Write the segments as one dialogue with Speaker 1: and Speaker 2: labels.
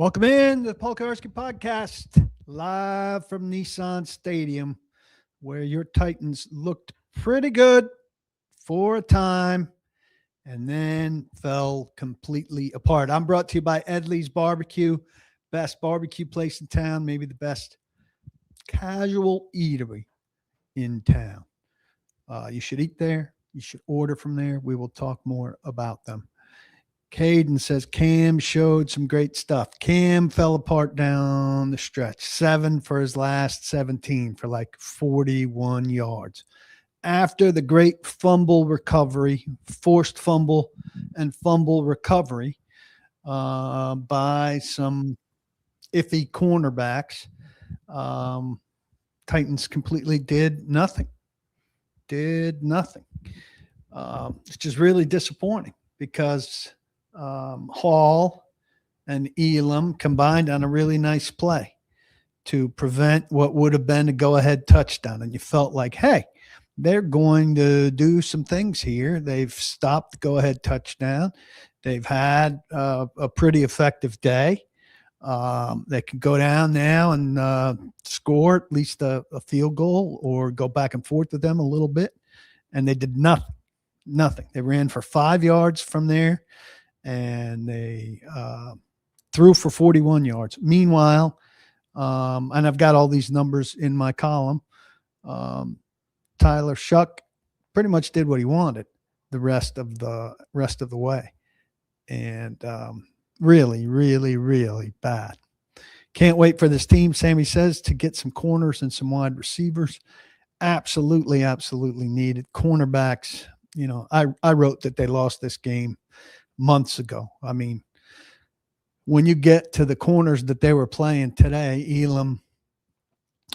Speaker 1: Welcome in to the Kuharsky podcast, live from Nissan Stadium, where your Titans looked pretty good for a time and then fell completely apart. I'm brought to you by Edley's Barbecue, best barbecue place in town, maybe the best casual eatery in town. You should eat there. You should order from there. We will talk more about them. Caden says Cam showed some great stuff. Cam fell apart down the stretch. 7 for his last 17 for like 41 yards. After the great fumble recovery, forced fumble and fumble recovery by some iffy cornerbacks, Titans completely did nothing. It's just really disappointing because Hall and Elam combined on a really nice play to prevent what would have been a go-ahead touchdown. And you felt like, hey, they're going to do some things here. They've stopped the go-ahead touchdown. They've had a pretty effective day. They can go down now and score at least a field goal or go back and forth with them a little bit. And they did nothing. They ran for 5 yards from there. And they threw for 41 yards. Meanwhile, and I've got all these numbers in my column, Tyler Shuck pretty much did what he wanted the rest of the way. And really, really, really bad. Can't wait for this team, Sammy says, to get some corners and some wide receivers. Absolutely, absolutely needed. Cornerbacks, I wrote that they lost this game months ago. I mean, when you get to the corners that they were playing today, Elam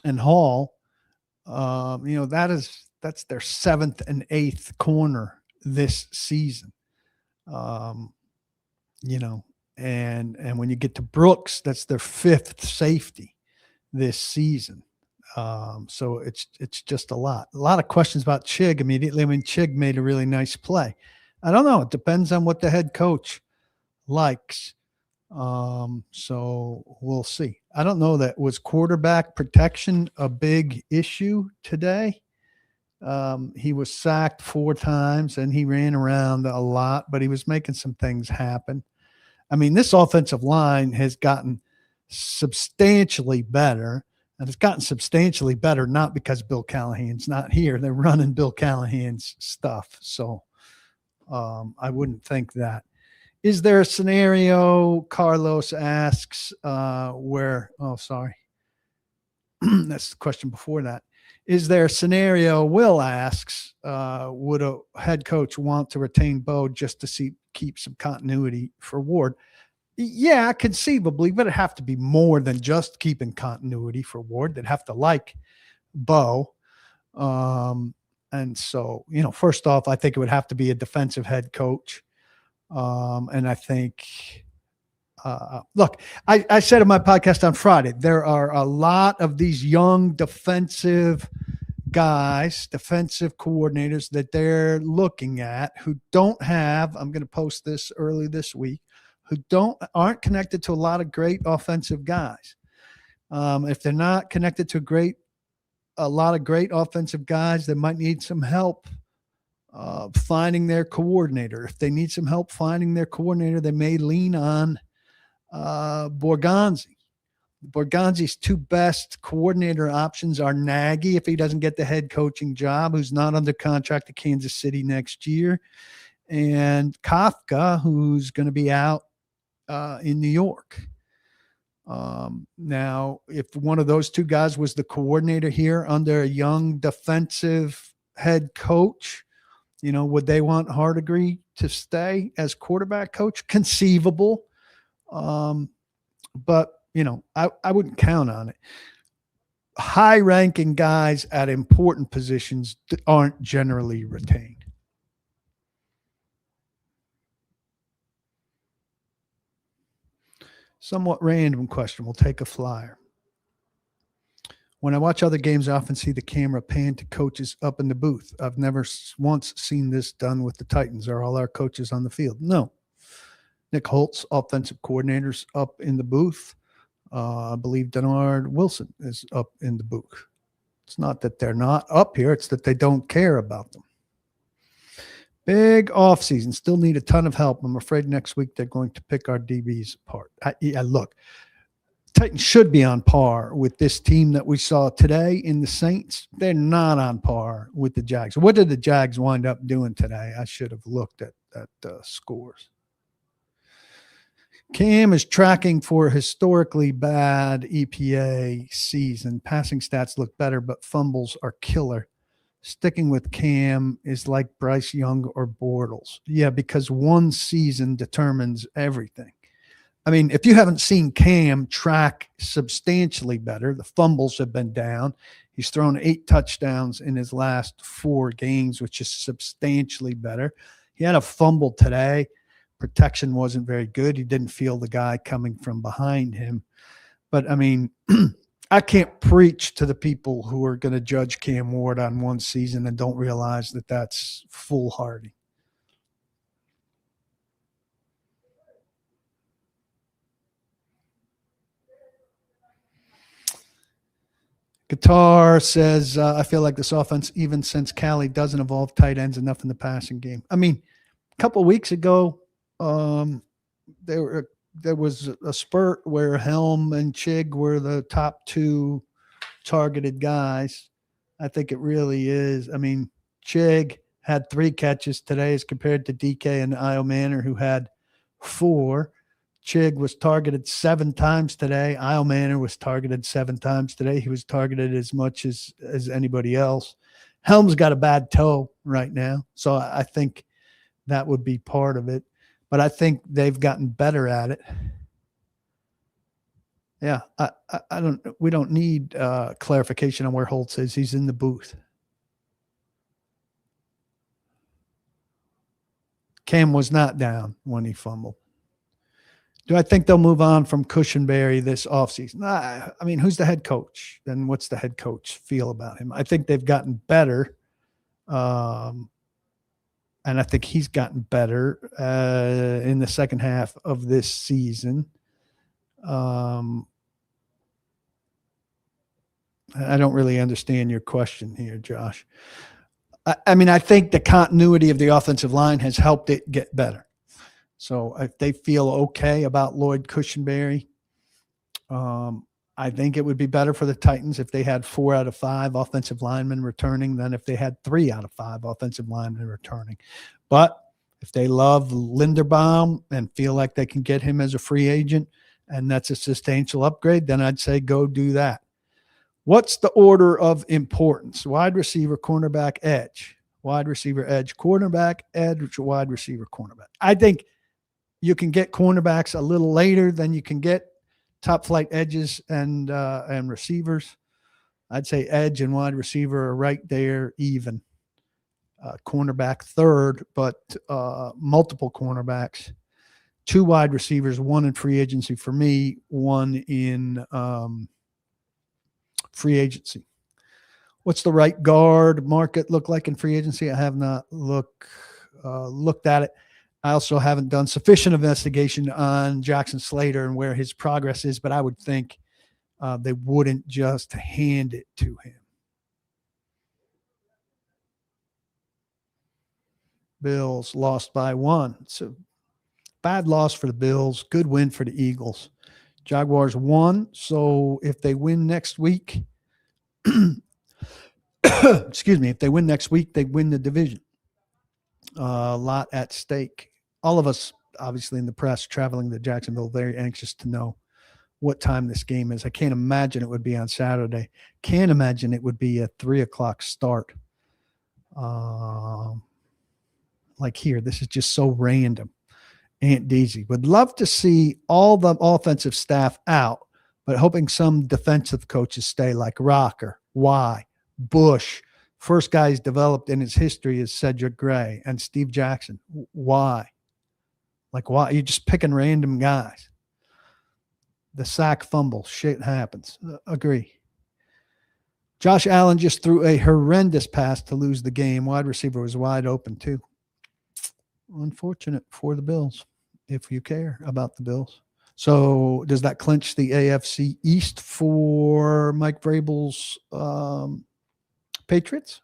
Speaker 1: and Hall, that's their 7th and 8th corner this season. And when you get to Brooks, that's their 5th safety this season. So it's just a lot of questions about Chig immediately. I mean, Chig made a really nice play. I don't know. It depends on what the head coach likes. So we'll see. I don't know that was quarterback protection a big issue today. He was sacked 4 times and he ran around a lot, but he was making some things happen. I mean, this offensive line has gotten substantially better, and it's gotten substantially better not because Bill Callahan's not here. They're running Bill Callahan's stuff. So I wouldn't think that. Is there a scenario, Carlos asks, where – oh, sorry. That's the question before that. Is there a scenario, Will asks, would a head coach want to retain Bo just to keep some continuity for Ward? Yeah, conceivably, but it'd have to be more than just keeping continuity for Ward. They'd have to like Bo. And so, first off, I think it would have to be a defensive head coach. And I think, look, I said in my podcast on Friday, there are a lot of these young defensive guys, defensive coordinators that they're looking at who don't have, I'm going to post this early this week, who aren't connected to a lot of great offensive guys. If they're not connected to a lot of great offensive guys, they might need some help finding their coordinator. If they need some help finding their coordinator, they may lean on Borgonzi. Borgonzi's 2 best coordinator options are Nagy, if he doesn't get the head coaching job, who's not under contract to Kansas City next year, and Kafka, who's going to be out in New York. Now, if one of those 2 guys was the coordinator here under a young defensive head coach, would they want Hardegree to stay as quarterback coach? Conceivable. But, I wouldn't count on it. High-ranking guys at important positions aren't generally retained. Somewhat random question. We'll take a flyer. When I watch other games, I often see the camera pan to coaches up in the booth. I've never once seen this done with the Titans. Are all our coaches on the field? No. Nick Holtz, offensive coordinator's up in the booth. I believe Denard Wilson is up in the booth. It's not that they're not up here. It's that they don't care about them. Big offseason. Still need a ton of help. I'm afraid next week they're going to pick our DBs apart. Look, Titans should be on par with this team that we saw today in the Saints. They're not on par with the Jags. What did the Jags wind up doing today? I should have looked at scores. Cam is tracking for a historically bad EPA season. Passing stats look better, but fumbles are killer. Sticking with Cam is like Bryce Young or Bortles. Yeah, because one season determines everything. I mean, if you haven't seen Cam track substantially better, the fumbles have been down. He's thrown 8 touchdowns in his last 4 games, which is substantially better. He had a fumble today. Protection wasn't very good. He didn't feel the guy coming from behind him. But, I mean, I can't preach to the people who are going to judge Cam Ward on one season and don't realize that that's foolhardy. Guitar says, I feel like this offense, even since Callie doesn't involve tight ends enough in the passing game. I mean, a couple of weeks ago, there was a spurt where Helm and Chig were the top 2 targeted guys. I think it really is. I mean, Chig had 3 catches today as compared to DK and Io Manor, who had 4. Chig was targeted 7 times today. Io Manor was targeted 7 times today. He was targeted as much as anybody else. Helm's got a bad toe right now, so I think that would be part of it. But I think they've gotten better at it. Yeah, we don't need clarification on where Holtz is. He's in the booth. Cam was not down when he fumbled. Do I think they'll move on from Cushenberry this offseason? I mean, who's the head coach? Then what's the head coach feel about him? I think they've gotten better. And I think he's gotten better in the second half of this season. I don't really understand your question here, Josh. I mean, I think the continuity of the offensive line has helped it get better. So if they feel okay about Lloyd Cushenberry, I think it would be better for the Titans if they had 4 out of 5 offensive linemen returning than if they had 3 out of 5 offensive linemen returning. But if they love Linderbaum and feel like they can get him as a free agent and that's a substantial upgrade, then I'd say go do that. What's the order of importance? Wide receiver, cornerback, edge. Wide receiver, edge, cornerback, edge, wide receiver, cornerback. I think you can get cornerbacks a little later than you can get top flight edges and receivers. I'd say edge and wide receiver are right there even. Cornerback third, but multiple cornerbacks. 2 wide receivers, 1 in free agency for me, 1 in free agency. What's the right guard market look like in free agency? I have not looked at it. I also haven't done sufficient investigation on Jackson Slater and where his progress is, but I would think they wouldn't just hand it to him. Bills lost by 1. It's a bad loss for the Bills. Good win for the Eagles. Jaguars won, so if they win next week, excuse me, if they win next week, they win the division. A lot at stake. All of us, obviously, in the press traveling to Jacksonville, very anxious to know what time this game is. I can't imagine it would be on Saturday. Can't imagine it would be a 3:00 start. Like here, this is just so random. Aunt Daisy would love to see all the offensive staff out, but hoping some defensive coaches stay, like Rocker, Bush. First guy he's developed in his history is Cedric Gray and Steve Jackson. Why? Like, why? You're just picking random guys. The sack fumble, shit happens. Agree. Josh Allen just threw a horrendous pass to lose the game. Wide receiver was wide open too. Unfortunate for the Bills. if you care about the Bills. So does that clinch the AFC East for Mike Vrabel's Patriots?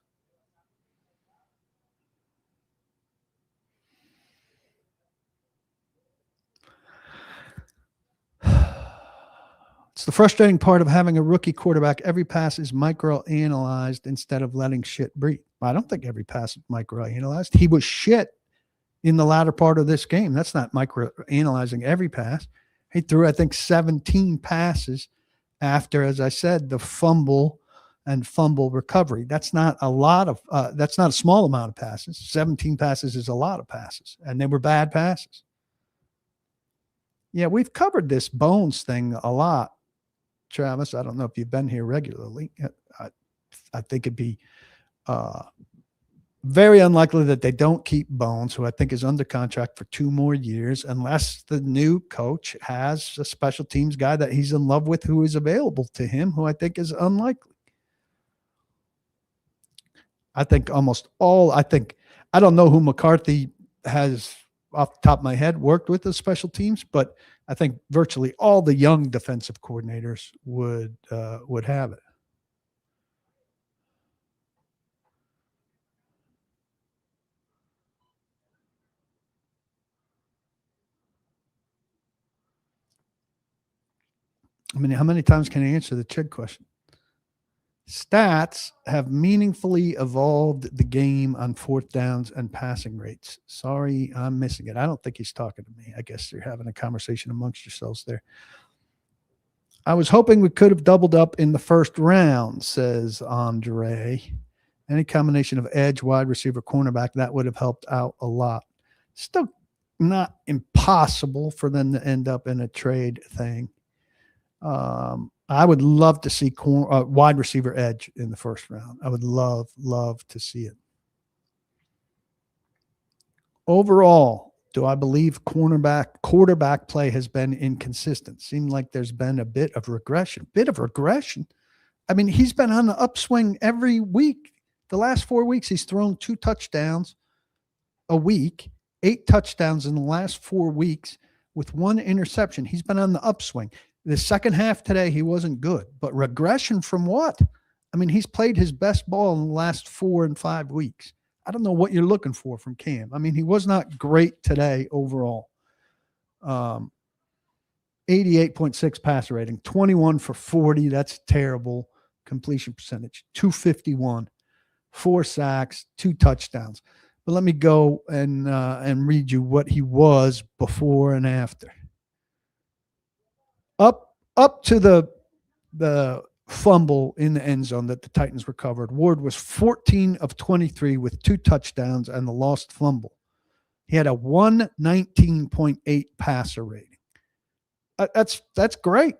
Speaker 1: It's the frustrating part of having a rookie quarterback. Every pass is micro-analyzed instead of letting shit breathe. I don't think every pass is micro-analyzed. He was shit in the latter part of this game. That's not micro-analyzing every pass. He threw, I think, 17 passes after, as I said, the fumble and fumble recovery. That's not a lot of, that's not a small amount of passes. 17 passes is a lot of passes, and they were bad passes. Yeah, we've covered this Bones thing a lot, Travis. I don't know if you've been here regularly. I think it'd be very unlikely that they don't keep Bones, who I think is under contract for 2 more years, unless the new coach has a special teams guy that he's in love with who is available to him, who I think is unlikely. I think I don't know who McCarthy has off the top of my head worked with the special teams, but I think virtually all the young defensive coordinators would have it. I mean, how many times can I answer the Chig question? Stats have meaningfully evolved the game on 4th downs and passing rates. Sorry, I'm missing it. I don't think he's talking to me. I guess you're having a conversation amongst yourselves there. I was hoping we could have doubled up in the first round, says Andre. Any combination of edge, wide receiver, cornerback, that would have helped out a lot. Still not impossible for them to end up in a trade thing. I would love to see wide receiver edge in the first round. I would love to see it. Overall, do I believe quarterback play has been inconsistent? Seemed like there's been a bit of regression. I mean, he's been on the upswing every week. The last 4 weeks, he's thrown 2 touchdowns a week, 8 touchdowns in the last 4 weeks with 1 interception. He's been on the upswing. The second half today, he wasn't good, but regression from what? I mean, he's played his best ball in the last 4 and 5 weeks. I don't know what you're looking for from Cam. I mean, he was not great today overall. 88.6 passer rating, 21 for 40. That's terrible. Completion percentage, 251, 4 sacks, 2 touchdowns. But let me go and read you what he was before and after. Up to the fumble in the end zone that the Titans recovered, Ward was 14 of 23 with 2 touchdowns and the lost fumble. He had a 119.8 passer rating. That's great.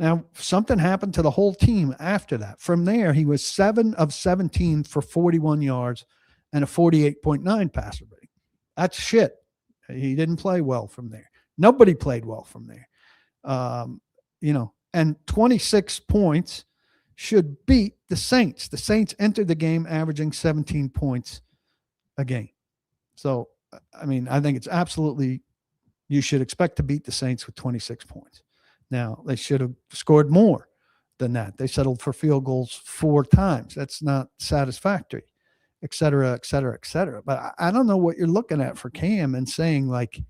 Speaker 1: Now, something happened to the whole team after that. From there, he was 7 of 17 for 41 yards and a 48.9 passer rating. That's shit. He didn't play well from there. Nobody played well from there. And 26 points should beat the Saints. The Saints entered the game averaging 17 points a game. So, I mean, I think it's absolutely, you should expect to beat the Saints with 26 points. Now, they should have scored more than that. They settled for field goals 4 times. That's not satisfactory, et cetera, et cetera, et cetera. But I don't know what you're looking at for Cam and saying, like,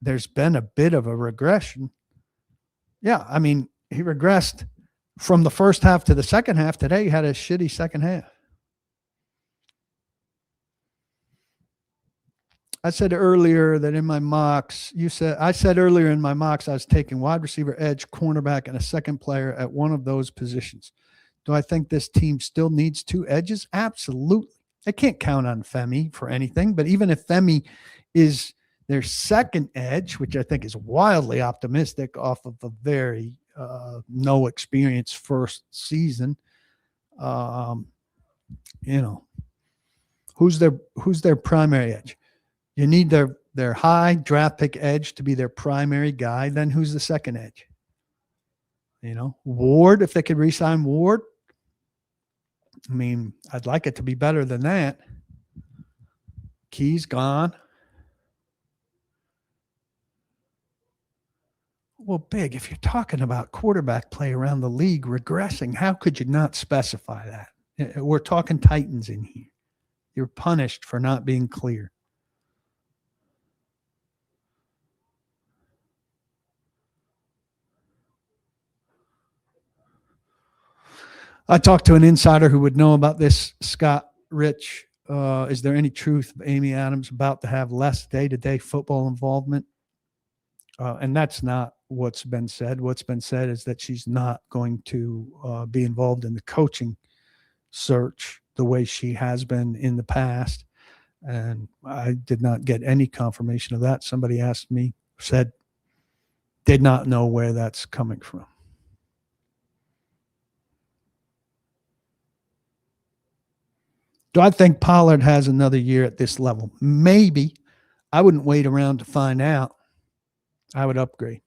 Speaker 1: there's been a bit of a regression. Yeah, I mean, he regressed from the first half to the second half. Today, he had a shitty second half. I said earlier that in my mocks, I said earlier in my mocks, I was taking wide receiver, edge, cornerback, and a second player at one of those positions. Do I think this team still needs 2 edges? Absolutely. They can't count on Femi for anything, but even if Femi is their second edge, which I think is wildly optimistic off of a very no experience first season, who's their primary edge? You need their high draft pick edge to be their primary guy. Then who's the second edge? Ward, if they could re-sign Ward. I mean, I'd like it to be better than that. Key's gone. Well, Big, if you're talking about quarterback play around the league regressing, how could you not specify that? We're talking Titans in here. You're punished for not being clear. I talked to an insider who would know about this, Scott Rich. Is there any truth of Amy Adams about to have less day-to-day football involvement? And that's not what's been said. What's been said is that she's not going to be involved in the coaching search the way she has been in the past. And I did not get any confirmation of that. Somebody asked me, said, did not know where that's coming from. Do I think Pollard has another year at this level? Maybe. I wouldn't wait around to find out. I would upgrade.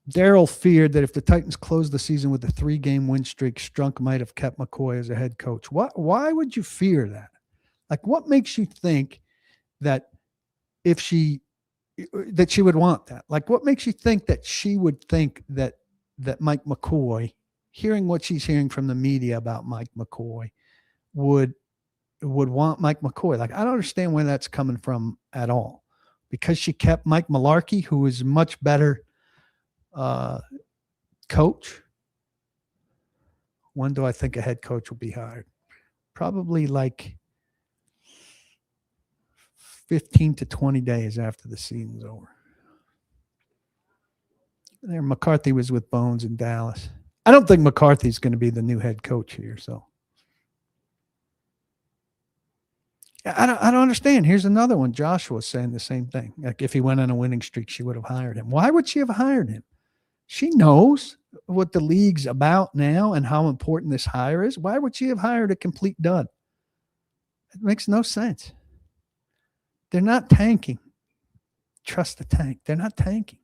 Speaker 1: Daryl feared that if the Titans closed the season with a 3-game win streak, Strunk might have kept McCoy as a head coach. Why would you fear that? Like, what makes you think that she would want that? Like, what makes you think that she would think that Mike McCoy, hearing what she's hearing from the media about Mike McCoy, would want Mike McCoy? Like, I don't understand where that's coming from at all. Because she kept Mike Mularkey, who is much better coach. When do I think a head coach will be hired? Probably like 15 to 20 days after the season's over. There, McCarthy was with Bones in Dallas. I don't think McCarthy's going to be the new head coach here. So I don't understand. Here's another one. Joshua was saying the same thing. Like, if he went on a winning streak, she would have hired him. Why would she have hired him? She knows what the league's about now and how important this hire is. Why would she have hired a complete dud? It makes no sense. They're not tanking. Trust the tank. They're not tanking.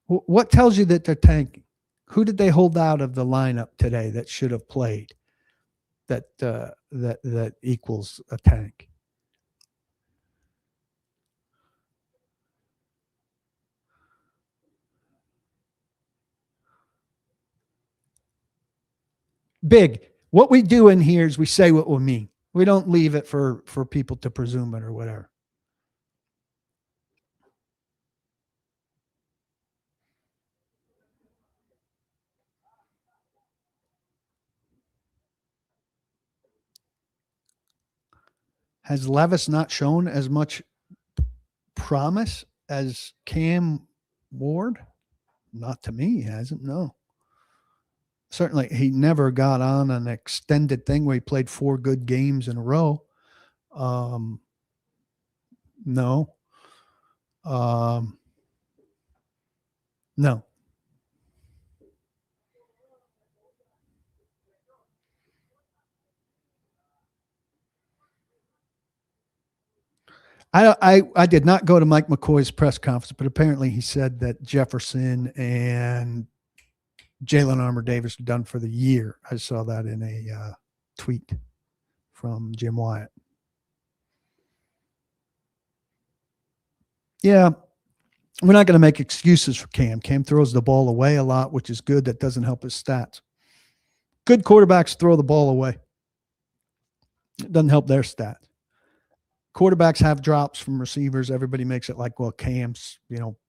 Speaker 1: What tells you that they're tanking? Who did they hold out of the lineup today that should have played that equals a tank? Big. What we do in here is we say what we mean. We don't leave it for people to presume it or whatever. Has Levis not shown as much promise as Cam Ward? Not to me, he hasn't. No. Certainly, he never got on an extended thing where he played 4 good games in a row. No. No. I did not go to Mike McCoy's press conference, but apparently he said that Jefferson and Jalen Armour-Davis are done for the year. I saw that in a tweet from Jim Wyatt. Yeah, we're not going to make excuses for Cam. Cam throws the ball away a lot, which is good. That doesn't help his stats. Good quarterbacks throw the ball away. It doesn't help their stats. Quarterbacks have drops from receivers. Everybody makes it like, well, Cam's,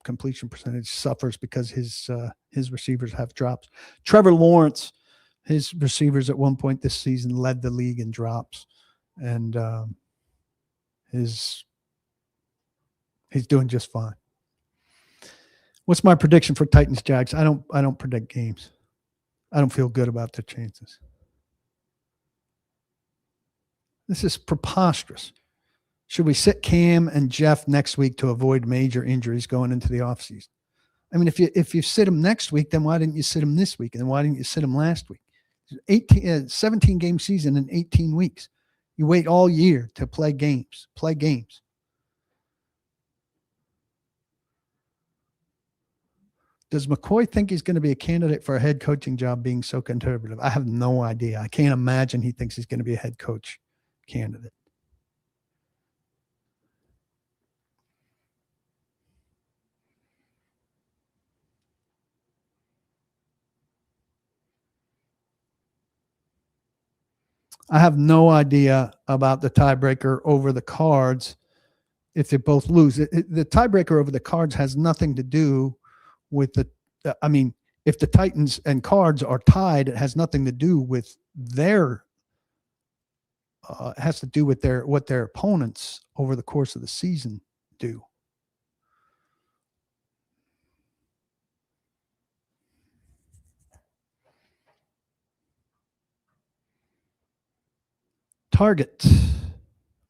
Speaker 1: completion percentage suffers because his receivers have drops. Trevor Lawrence, his receivers at one point this season led the league in drops, and he's doing just fine. What's my prediction for Titans Jags? I don't predict games. I don't feel good about their chances. This is preposterous. Should we sit Cam and Jeff next week to avoid major injuries going into the offseason? I mean, if you sit them next week, then why didn't you sit them this week? And then why didn't you sit them last week? 17-game season in 18 weeks. You wait all year to play games. Play games. Does McCoy think he's going to be a candidate for a head coaching job being so conservative? I have no idea. I can't imagine he thinks he's going to be a head coach candidate. I have no idea about the tiebreaker over the Cards if they both lose. The tiebreaker over the Cards has nothing to do with the. I mean, if the Titans and Cards are tied, it has nothing to do with their. It has to do with what their opponents over the course of the season do. Target.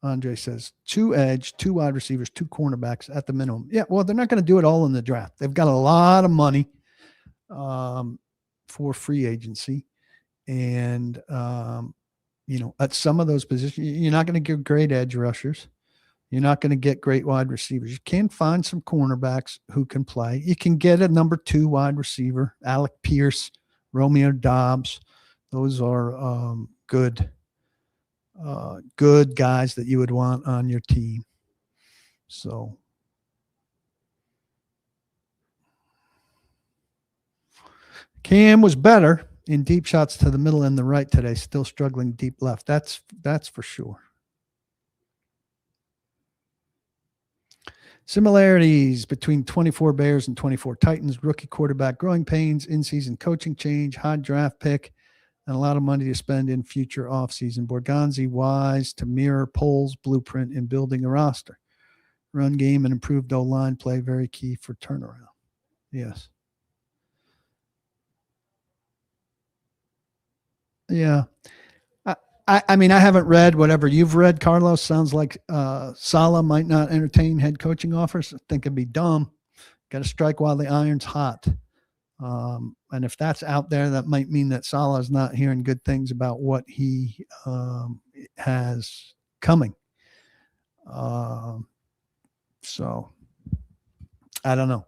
Speaker 1: Andre says 2 edge, 2 wide receivers, 2 cornerbacks at the minimum. Yeah, well, they're not going to do it all in the draft. They've got a lot of money for free agency. And, at some of those positions, you're not going to get great edge rushers. You're not going to get great wide receivers. You can find some cornerbacks who can play. You can get a number 2 wide receiver, Alec Pierce, Romeo Dobbs. Those are good guys that you would want on your team. So Cam was better in deep shots to the middle and the right today, still struggling deep left. That's for sure. Similarities between 24 Bears and 24 Titans, rookie quarterback, growing pains, in-season coaching change, high draft pick, and a lot of money to spend in future offseason. Borgonzi wise to mirror Poles' blueprint in building a roster. Run game and improved O-line play very key for turnaround. Yes. Yeah. I mean, I haven't read whatever you've read, Carlos. Sounds like Saleh might not entertain head coaching offers. I think it'd be dumb. Got to strike while the iron's hot. And if that's out there, that might mean that Saleh is not hearing good things about what he has coming. So I don't know.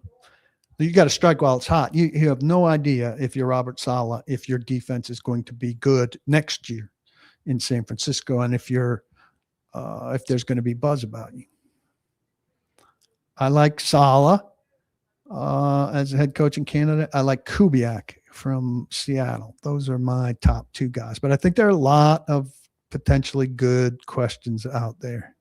Speaker 1: You got to strike while it's hot. You have no idea if you're Robert Saleh, if your defense is going to be good next year in San Francisco, and if there's going to be buzz about you. I like Saleh as a head coaching candidate. I like Kubiak from Seattle. Those are my top 2 guys. But I think there are a lot of potentially good questions out there.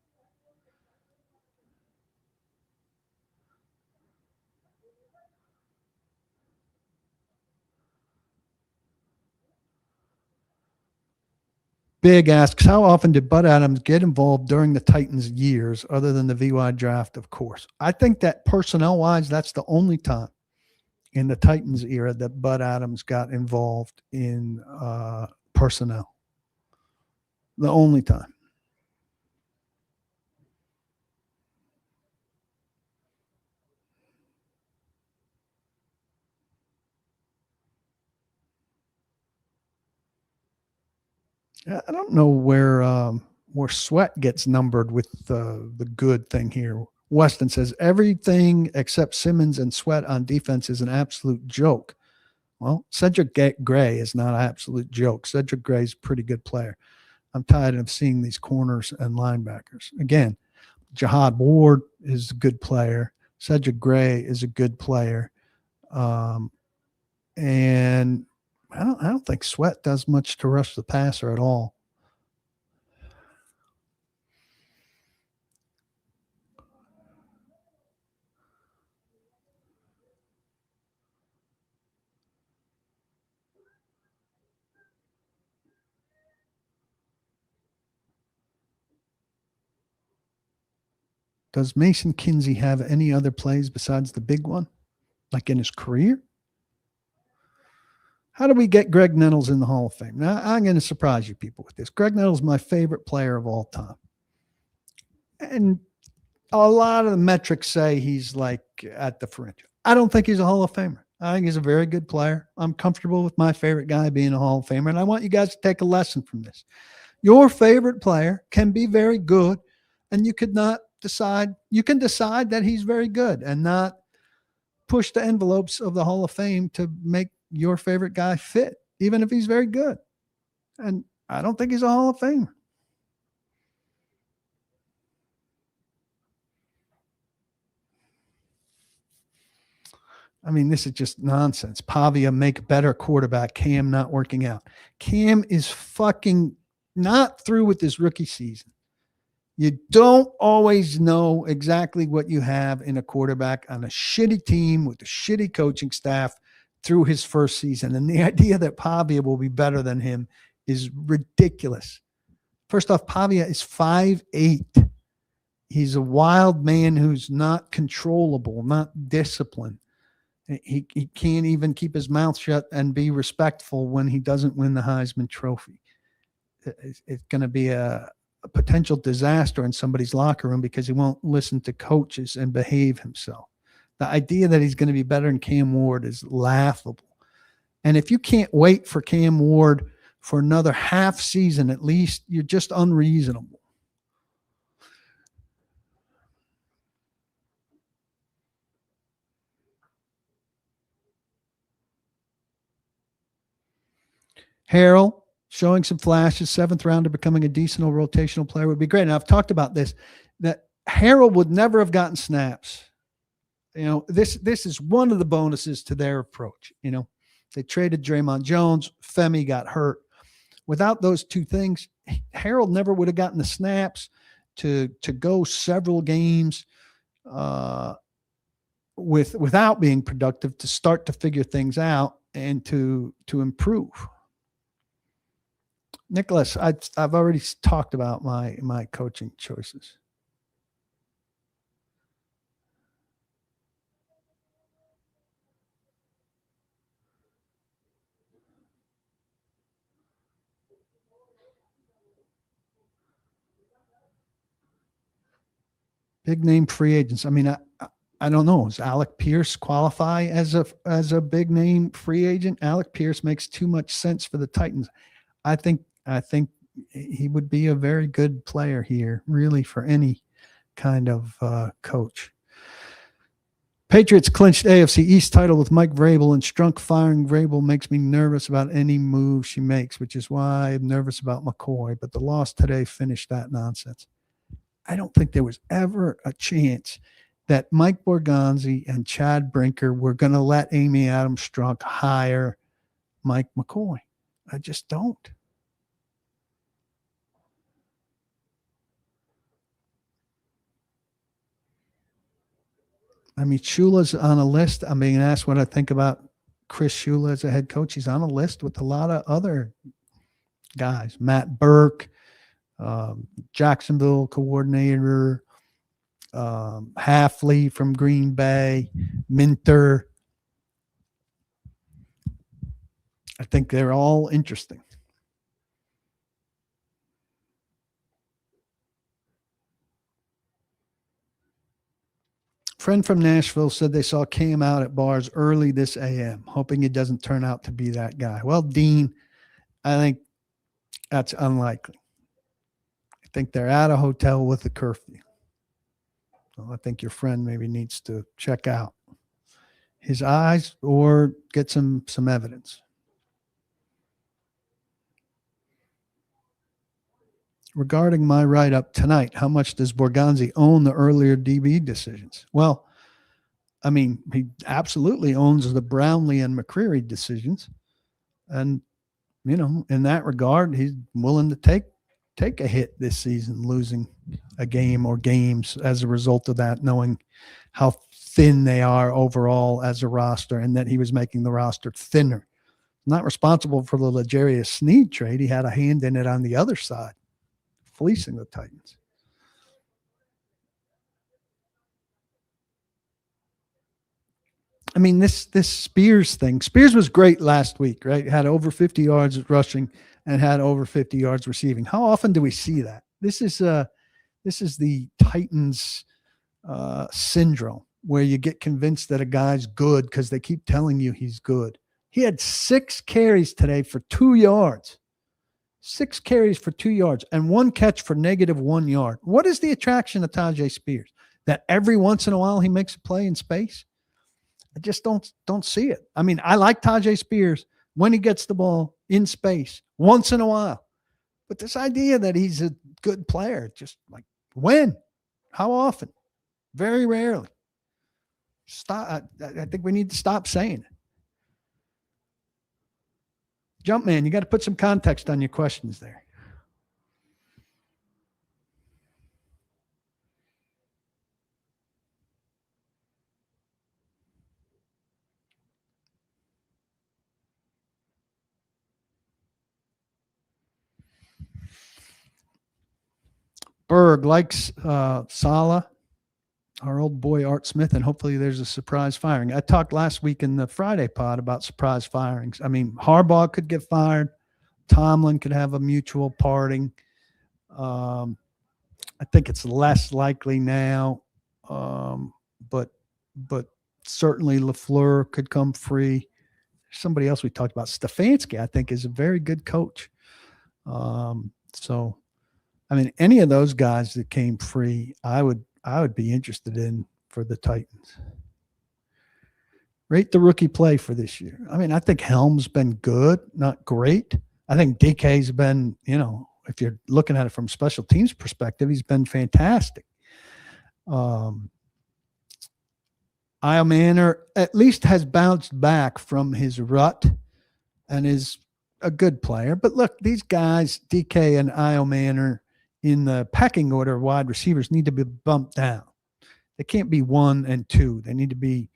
Speaker 1: Big asks, how often did Bud Adams get involved during the Titans' years, other than the VY draft, of course? I think that personnel-wise, that's the only time in the Titans era that Bud Adams got involved in personnel. The only time. I don't know where Sweat gets numbered with the good thing here. Weston says everything except Simmons and Sweat on defense is an absolute joke. Well, Cedric Gray is not an absolute joke. Cedric Gray is a pretty good player. I'm tired of seeing these corners and linebackers. Again, Jihad Ward is a good player. Cedric Gray is a good player. And I don't think Sweat does much to rush the passer at all. Does Mason Kinsey have any other plays besides the big one, like in his career? How do we get Greg Nettles in the Hall of Fame? Now, I'm going to surprise you people with this. Greg Nettles is my favorite player of all time. And a lot of the metrics say he's like at the fringe. I don't think he's a Hall of Famer. I think he's a very good player. I'm comfortable with my favorite guy being a Hall of Famer. And I want you guys to take a lesson from this. Your favorite player can be very good, and you can decide that he's very good and not push the envelopes of the Hall of Fame to make your favorite guy fit, even if he's very good. And I don't think he's a Hall of Famer. I mean, this is just nonsense. Pavia make better quarterback. Cam not working out. Cam is fucking not through with his rookie season. You don't always know exactly what you have in a quarterback on a shitty team with a shitty coaching staff through his first season. And the idea that Pavia will be better than him is ridiculous. First off, Pavia is 5'8". He's a wild man who's not controllable, not disciplined. He can't even keep his mouth shut and be respectful when he doesn't win the Heisman Trophy. It's going to be a potential disaster in somebody's locker room because he won't listen to coaches and behave himself. The idea that he's going to be better than Cam Ward is laughable. And if you can't wait for Cam Ward for another half season at least, you're just unreasonable. Harrell showing some flashes, 7th rounder, becoming a decent rotational player would be great. And I've talked about this, that Harrell would never have gotten snaps. This is one of the bonuses to their approach. They traded Draymond Jones. Femi got hurt. Without those two things, Harrell never would have gotten the snaps to go several games without being productive, to start to figure things out and to improve. Nicholas, I've already talked about my coaching choices. Big name free agents. I mean, I don't know. Does Alec Pierce qualify as a big name free agent? Alec Pierce makes too much sense for the Titans. I think he would be a very good player here, really, for any kind of coach. Patriots clinched AFC East title with Mike Vrabel, and Strunk firing Vrabel makes me nervous about any move she makes, which is why I'm nervous about McCoy. But the loss today finished that nonsense. I don't think there was ever a chance that Mike Borgonzi and Chad Brinker were going to let Amy Adams Strunk hire Mike McCoy. I just don't. I mean, Shula's on a list. I'm being asked what I think about Chris Shula as a head coach. He's on a list with a lot of other guys. Matt Burke, Jacksonville coordinator, Halfley from Green Bay, Minter. I think they're all interesting. Friend from Nashville said they saw Cam out at bars early this AM, hoping it doesn't turn out to be that guy. Well, Dean, I think that's unlikely. I think they're at a hotel with a curfew. So I think your friend maybe needs to check out his eyes or get some evidence. Regarding my write-up tonight, how much does Borgonzi own the earlier DB decisions? Well, I mean, he absolutely owns the Brownlee and McCreary decisions. And, in that regard, he's willing to take a hit this season, losing a game or games as a result of that, knowing how thin they are overall as a roster and that he was making the roster thinner. Not responsible for the L'Jarius Sneed trade. He had a hand in it on the other side, fleecing the Titans. I mean, this Spears thing. Spears was great last week, right? Had over 50 yards rushing and had over 50 yards receiving. How often do we see that? This is the Titans syndrome, where you get convinced that a guy's good because they keep telling you he's good. He had 6 carries today for 2 yards. 6 carries for 2 yards and 1 catch for -1 yard. What is the attraction of Tajay Spears? That every once in a while he makes a play in space? I just don't see it. I mean, I like Tajay Spears when he gets the ball in space once in a while. But this idea that he's a good player, just like when? How often? Very rarely. Stop. I think we need to stop saying it. Jumpman, you got to put some context on your questions there. Berg likes Saleh, our old boy Art Smith, and hopefully there's a surprise firing. I talked last week in the Friday pod about surprise firings. I mean, Harbaugh could get fired. Tomlin could have a mutual parting. I think it's less likely now, but certainly LaFleur could come free. Somebody else we talked about, Stefanski, I think, is a very good coach. So, I mean, any of those guys that came free, I would be interested in for the Titans. Rate the rookie play for this year. I mean, I think Helm's been good, not great. I think DK's been, if you're looking at it from special teams perspective, he's been fantastic. Manor at least has bounced back from his rut and is a good player. But look, these guys, DK and Manor, in the pecking order of wide receivers, need to be bumped down. They can't be 1 and 2. They need to be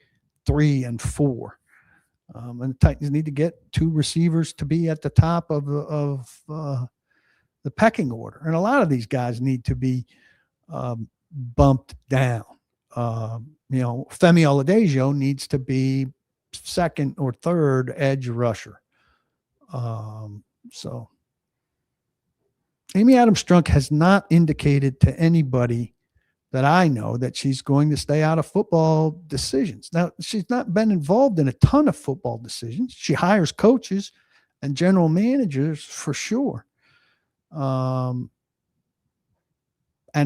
Speaker 1: 3 and 4. And the Titans need to get 2 receivers to be at the top of the pecking order. And a lot of these guys need to be bumped down. Femi Oladejo needs to be 2nd or 3rd edge rusher. So Amy Adams-Strunk has not indicated to anybody that I know that she's going to stay out of football decisions. Now, she's not been involved in a ton of football decisions. She hires coaches and general managers for sure, and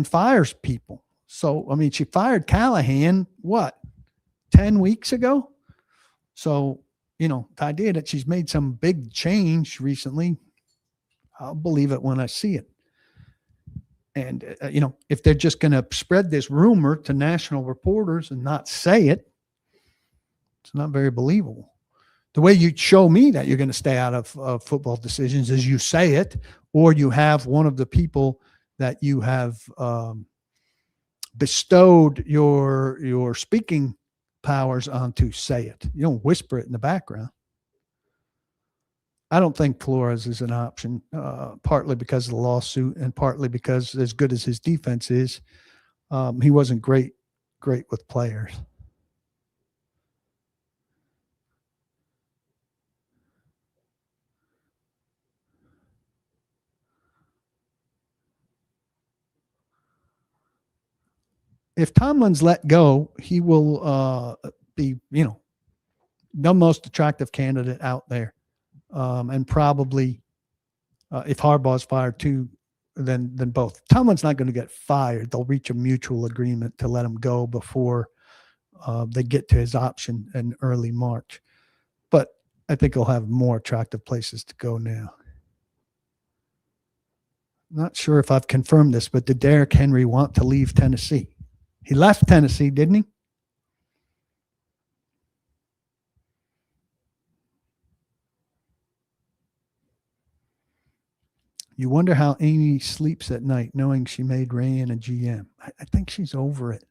Speaker 1: fires people. So, I mean, she fired Callahan, 10 weeks ago? So, the idea that she's made some big change recently, I'll believe it when I see it. And, if they're just going to spread this rumor to national reporters and not say it, it's not very believable. The way you show me that you're going to stay out of football decisions is you say it, or you have one of the people that you have bestowed your speaking powers onto say it. You don't whisper it in the background. I don't think Flores is an option, partly because of the lawsuit and partly because, as good as his defense is, he wasn't great with players. If Tomlin's let go, he will be, the most attractive candidate out there. And probably if Harbaugh's fired too, then both. Tomlin's not going to get fired. They'll reach a mutual agreement to let him go before they get to his option in early March. But I think he'll have more attractive places to go now. Not sure if I've confirmed this, but did Derrick Henry want to leave Tennessee? He left Tennessee, didn't he? You wonder how Amy sleeps at night knowing she made Rayanne a GM. I think she's over it.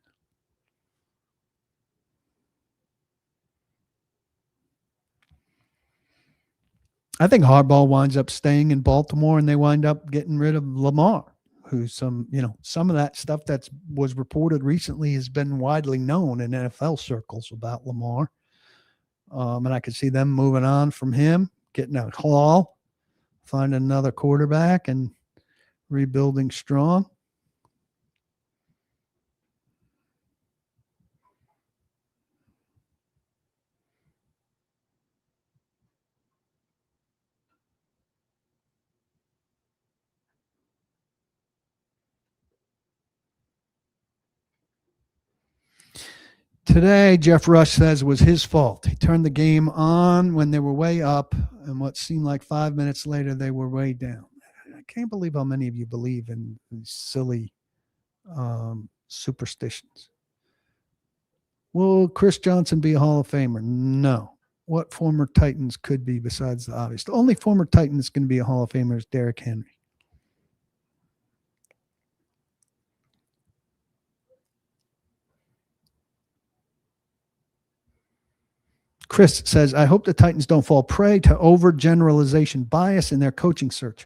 Speaker 1: I think Harbaugh winds up staying in Baltimore and they wind up getting rid of Lamar, who's some of that stuff that was reported recently has been widely known in NFL circles about Lamar. And I could see them moving on from him, getting a Hall, finding another quarterback and rebuilding strong. Today, Jeff Rush says, was his fault. He turned the game on when they were way up, and what seemed like 5 minutes later, they were way down. I can't believe how many of you believe in these silly superstitions. Will Chris Johnson be a Hall of Famer? No. What former Titans could be besides the obvious? The only former Titan that's going to be a Hall of Famer is Derrick Henry. Chris says, I hope the Titans don't fall prey to overgeneralization bias in their coaching search.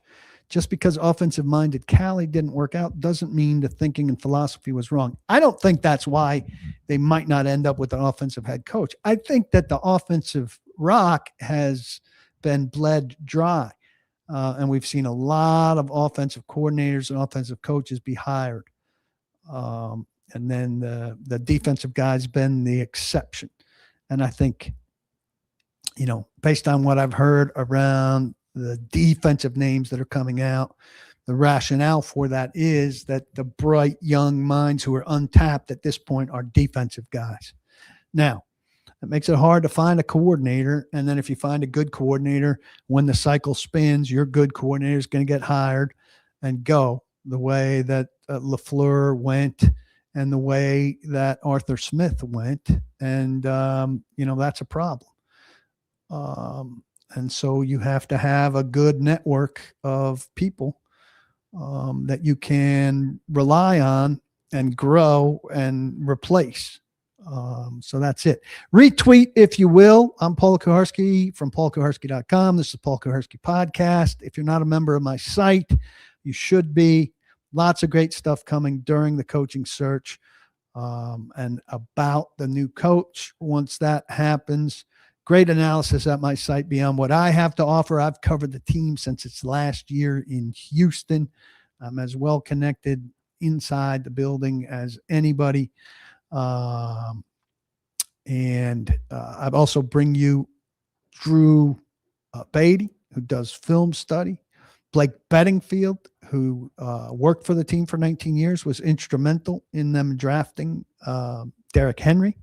Speaker 1: Just because offensive-minded Cali didn't work out doesn't mean the thinking and philosophy was wrong. I don't think that's why they might not end up with an offensive head coach. I think that the offensive rock has been bled dry, and we've seen a lot of offensive coordinators and offensive coaches be hired. And then the defensive guy's been the exception. And I think, based on what I've heard around the defensive names that are coming out, the rationale for that is that the bright young minds who are untapped at this point are defensive guys. Now, it makes it hard to find a coordinator. And then if you find a good coordinator, when the cycle spins, your good coordinator is going to get hired and go the way that LaFleur went and the way that Arthur Smith went. And, that's a problem. And so you have to have a good network of people that you can rely on and grow and replace. So that's it. Retweet, if you will. I'm Paul Kuharsky from paulkuharsky.com. This is the Paul Kuharsky podcast. If you're not a member of my site, you should be. Lots of great stuff coming during the coaching search and about the new coach once that happens. Great analysis at my site beyond what I have to offer. I've covered the team since its last year in Houston. I'm as well connected inside the building as anybody. And I've also bring you Drew Beatty, who does film study. Blake Bedingfield, who worked for the team for 19 years, was instrumental in them drafting Derrick Henry.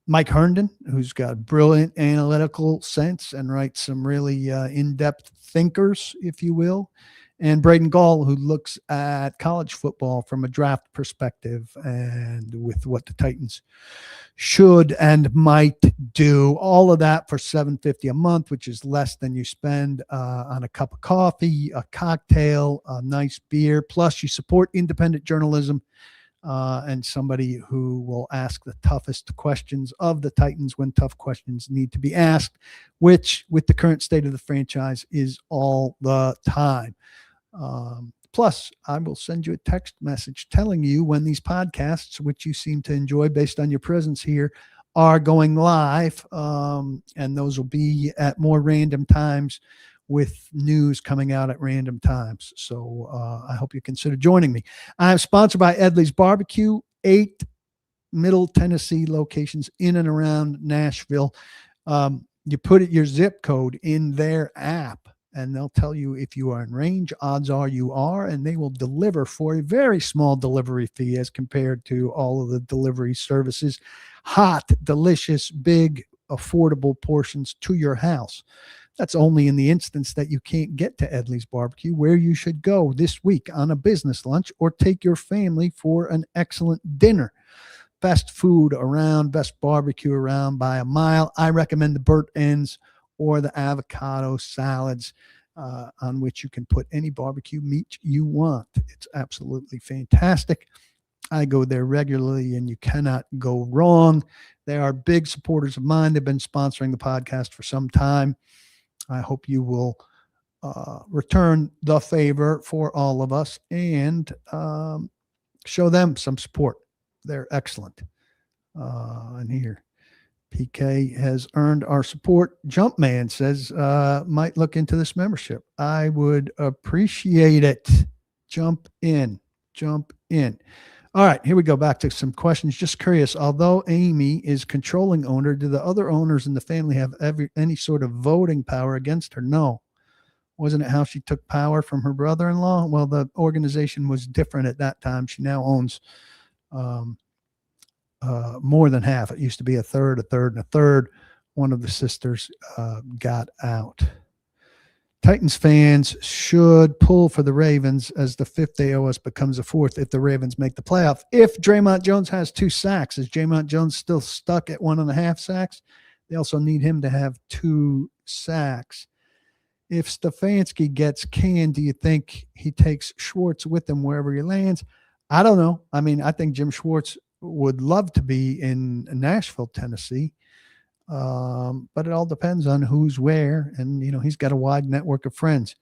Speaker 1: Mike Herndon, who's got brilliant analytical sense and writes some really in-depth thinkers, if you will. And Braden Gall, who looks at college football from a draft perspective and with what the Titans should and might do. All of that for $7.50 a month, which is less than you spend on a cup of coffee, a cocktail, a nice beer. Plus, you support independent journalism and somebody who will ask the toughest questions of the Titans when tough questions need to be asked, which with the current state of the franchise is all the time. Plus, I will send you a text message telling you when these podcasts, which you seem to enjoy based on your presence here, are going live. And those will be at more random times with news coming out at random times. So I hope you consider joining me. I'm sponsored by Edley's Barbecue, 8 Middle Tennessee locations in and around Nashville. You put your zip code in their app, and they'll tell you if you are in range. Odds are you are, and they will deliver for a very small delivery fee as compared to all of the delivery services. Hot, delicious, big, affordable portions to your house. That's only in the instance that you can't get to Edley's Barbecue, where you should go this week on a business lunch or take your family for an excellent dinner. Best food around, best barbecue around by a mile. I recommend the burnt ends or the avocado salads on which you can put any barbecue meat you want. It's absolutely fantastic. I go there regularly, and you cannot go wrong. They are big supporters of mine. They've been sponsoring the podcast for some time. I hope you will return the favor for all of us and show them some support. They're excellent. And here, PK has earned our support. Jumpman says, might look into this membership. I would appreciate it. Jump in. All right, here we go. Back to some questions. Just curious, although Amy is controlling owner, do the other owners in the family have any sort of voting power against her? No. Wasn't it how she took power from her brother-in-law? Well, the organization was different at that time. She now owns more than half. It used to be a third, and a third. One of the sisters got out. Titans fans should pull for the Ravens as the fifth they owe us becomes a fourth if the Ravens make the playoff. If Draymond Jones has 2 sacks, is Draymond Jones still stuck at 1.5 sacks? They also need him to have 2 sacks. If Stefanski gets canned, do you think he takes Schwartz with him wherever he lands? I don't know. I mean, I think Jim Schwartz would love to be in Nashville, Tennessee. But it all depends on who's where. And, he's got a wide network of friends.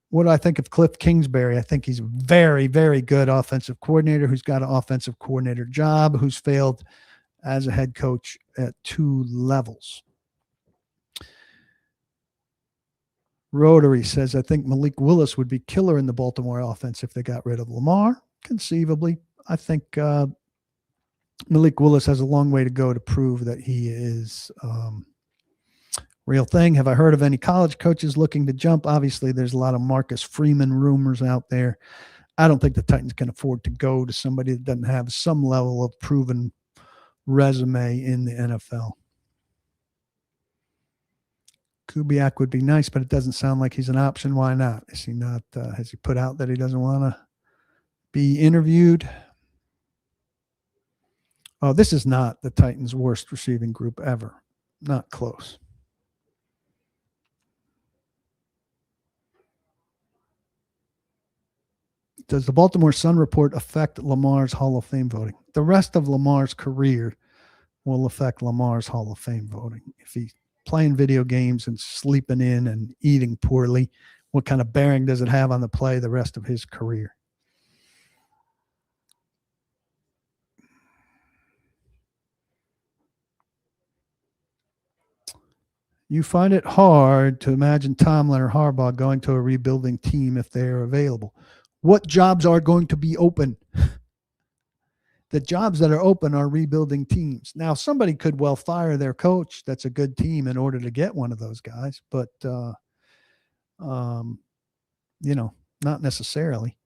Speaker 1: What do I think of Cliff Kingsbury? I think he's a very, very good offensive coordinator who's got an offensive coordinator job, who's failed as a head coach at 2 levels. Rotary says, I think Malik Willis would be killer in the Baltimore offense if they got rid of Lamar. Conceivably, I think Malik Willis has a long way to go to prove that he is real thing. Have I heard of any college coaches looking to jump? Obviously, there's a lot of Marcus Freeman rumors out there. I don't think the Titans can afford to go to somebody that doesn't have some level of proven resume in the NFL. Kubiak would be nice, but it doesn't sound like he's an option. Why not? Is he not? Has he put out that he doesn't want to be interviewed? Oh, this is not the Titans' worst receiving group ever. Not close. Does the Baltimore Sun report affect Lamar's Hall of Fame voting? The rest of Lamar's career will affect Lamar's Hall of Fame voting. If he's playing video games and sleeping in and eating poorly, what kind of bearing does it have on the play the rest of his career? You find it hard to imagine Tomlin or Harbaugh going to a rebuilding team if they are available. What jobs are going to be open? The jobs that are open are rebuilding teams. Now, somebody could well fire their coach. That's a good team in order to get one of those guys, but, not necessarily.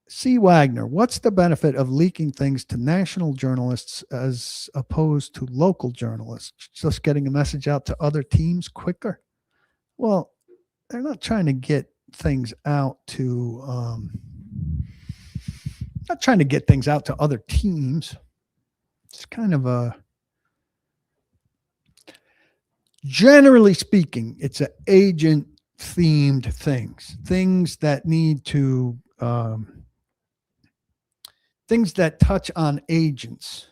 Speaker 1: C. Wagner, what's the benefit of leaking things to national journalists as opposed to local journalists? Just getting a message out to other teams quicker? Well, they're not trying to get things out to other teams. It's kind of a, generally speaking, it's an agent themed things that need to, things that touch on agents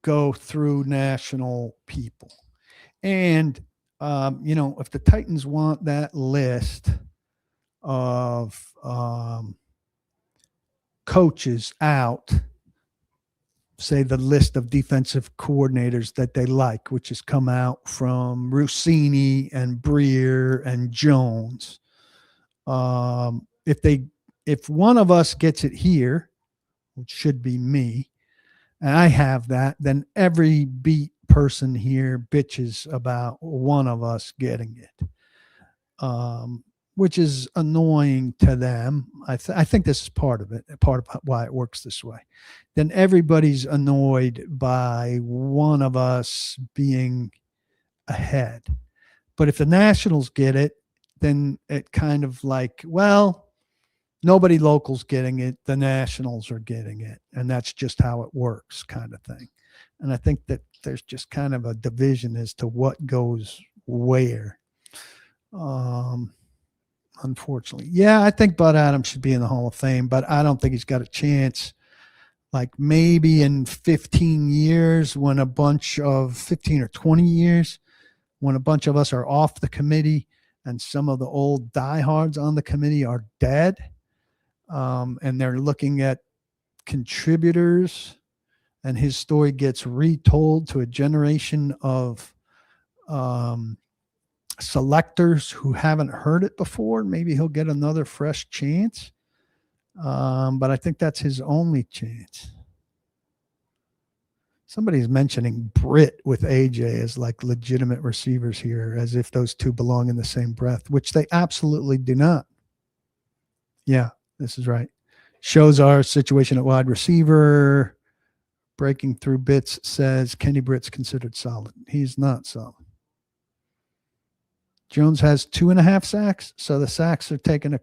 Speaker 1: go through national people. And, if the Titans want that list of coaches out, say the list of defensive coordinators that they like, which has come out from Rossini and Breer and Jones. If one of us gets it here, which should be me, and I have that, then every beat person here bitches about one of us getting it, which is annoying to them. I think this is part of it, part of why it works this way. Then everybody's annoyed by one of us being ahead. But if the Nationals get it, then it kind of like, well, nobody local's getting it. The Nationals are getting it. And that's just how it works, kind of thing. And I think that there's just kind of a division as to what goes where. Unfortunately. Yeah, I think Bud Adams should be in the Hall of Fame, but I don't think he's got a chance. Like maybe in 15 years when 15 or 20 years, when a bunch of us are off the committee and some of the old diehards on the committee are dead, and they're looking at contributors, and his story gets retold to a generation of selectors who haven't heard it before. Maybe he'll get another fresh chance. But I think that's his only chance. Somebody's mentioning Britt with AJ as like legitimate receivers here, as if those two belong in the same breath, which they absolutely do not. Yeah, this is right. Shows our situation at wide receiver. Breaking Through Bits says Kenny Britt's considered solid. He's not solid. Jones has 2.5 sacks, so the sacks are taken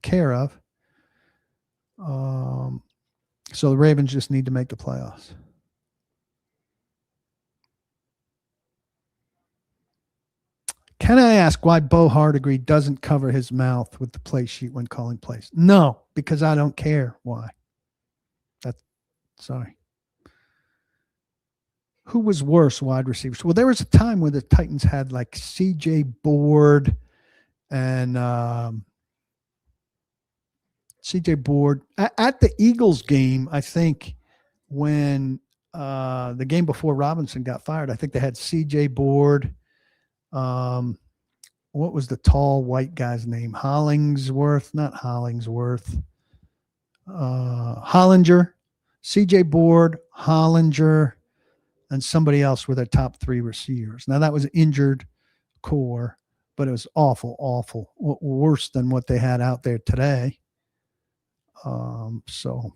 Speaker 1: care of. So the Ravens just need to make the playoffs. Can I ask why Bo Hardigree doesn't cover his mouth with the play sheet when calling plays? No, because I don't care why. Sorry. Who was worse wide receivers? Well, there was a time where the Titans had like C.J. Board and C.J. Board at the Eagles game. I think when the game before Robinson got fired, I think they had C.J. Board. What was the tall white guy's name? Hollingsworth, not Hollingsworth. Hollinger, C.J. Board, Hollinger, and somebody else were their top three receivers. Now that was an injured core, but it was awful, worse than what they had out there today. So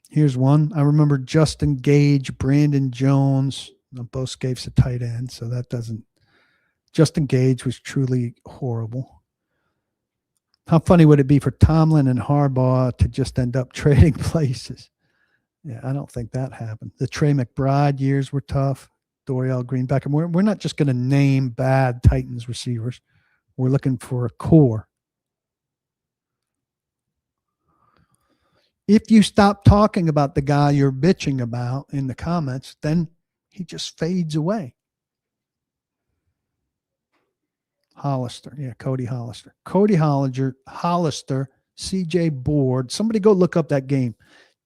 Speaker 1: here's one. I remember Justin Gage, Brandon Jones. Both Gabe's a tight end, so that doesn't. Justin Gage was truly horrible. How funny would it be for Tomlin and Harbaugh to just end up trading places? Yeah, I don't think that happened. The Trey McBride years were tough. Dorial Green Beckham. We're not just going to name bad Titans receivers. We're looking for a core. If you stop talking about the guy you're bitching about in the comments, then he just fades away. Hollister. Yeah, Cody Hollister. Cody Hollister, C.J. Board. Somebody go look up that game.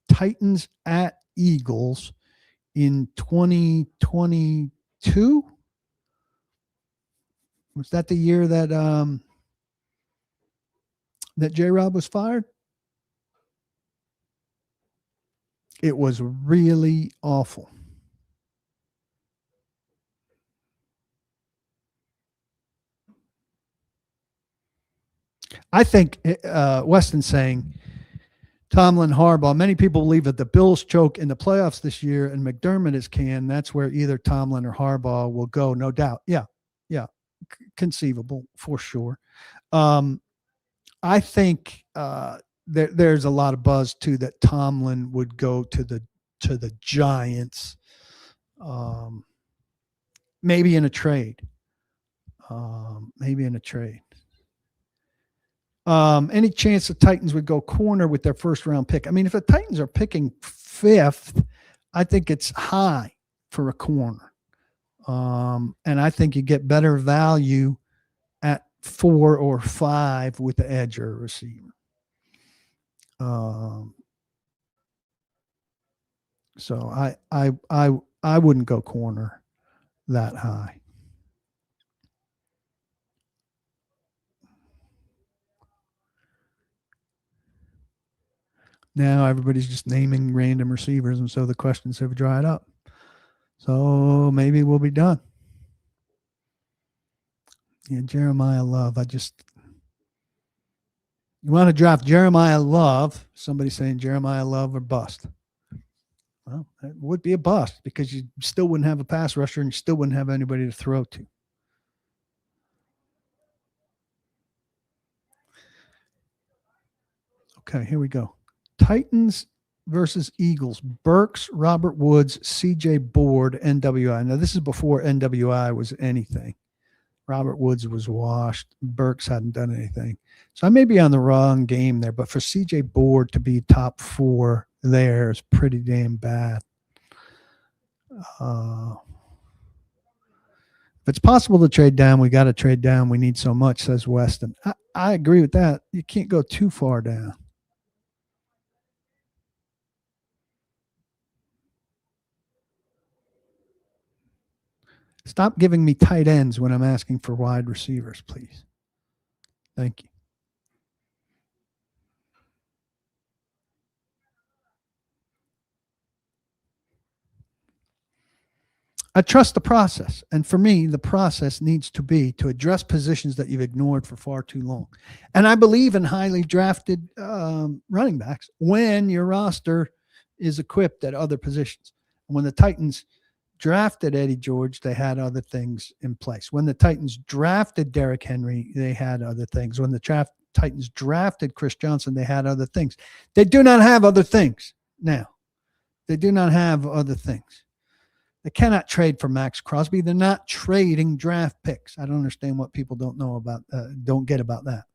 Speaker 1: Titans at Eagles in 2022. Was that the year that that J-Rob was fired? It was really awful. I think Weston's saying Tomlin, Harbaugh. Many people believe that the Bills choke in the playoffs this year and McDermott is canned. That's where either Tomlin or Harbaugh will go, no doubt. Yeah, conceivable for sure. I think there's a lot of buzz too that Tomlin would go to the Giants, maybe in a trade. Any chance the Titans would go corner with their first round pick? I mean, if the Titans are picking fifth, I think it's high for a corner. And I think you get better value at 4 or 5 with the edge or receiver. So I wouldn't go corner that high. Now everybody's just naming random receivers, and so the questions have dried up. So maybe we'll be done. Yeah, Jeremiah Love. You want to draft Jeremiah Love? Somebody saying Jeremiah Love or bust. Well, it would be a bust because you still wouldn't have a pass rusher and you still wouldn't have anybody to throw to. Okay, here we go. Titans versus Eagles. Burks, Robert Woods, C.J. Board, NWI. Now, this is before NWI was anything. Robert Woods was washed. Burks hadn't done anything. So I may be on the wrong game there, but for C.J. Board to be top 4 there is pretty damn bad. If it's possible to trade down, we got to trade down. We need so much, says Weston. I agree with that. You can't go too far down. Stop giving me tight ends when I'm asking for wide receivers, please. Thank you. I trust the process. And for me, the process needs to be to address positions that you've ignored for far too long. And I believe in highly drafted running backs when your roster is equipped at other positions. When the Titans drafted Eddie George, they had other things in place. When the Titans drafted Derrick Henry, they had other things. When the Titans drafted Chris Johnson, they had other things. They do not have other things now. They do not have other things. They cannot trade for Max Crosby. They're not trading draft picks. I don't understand what people don't know about, don't get about that.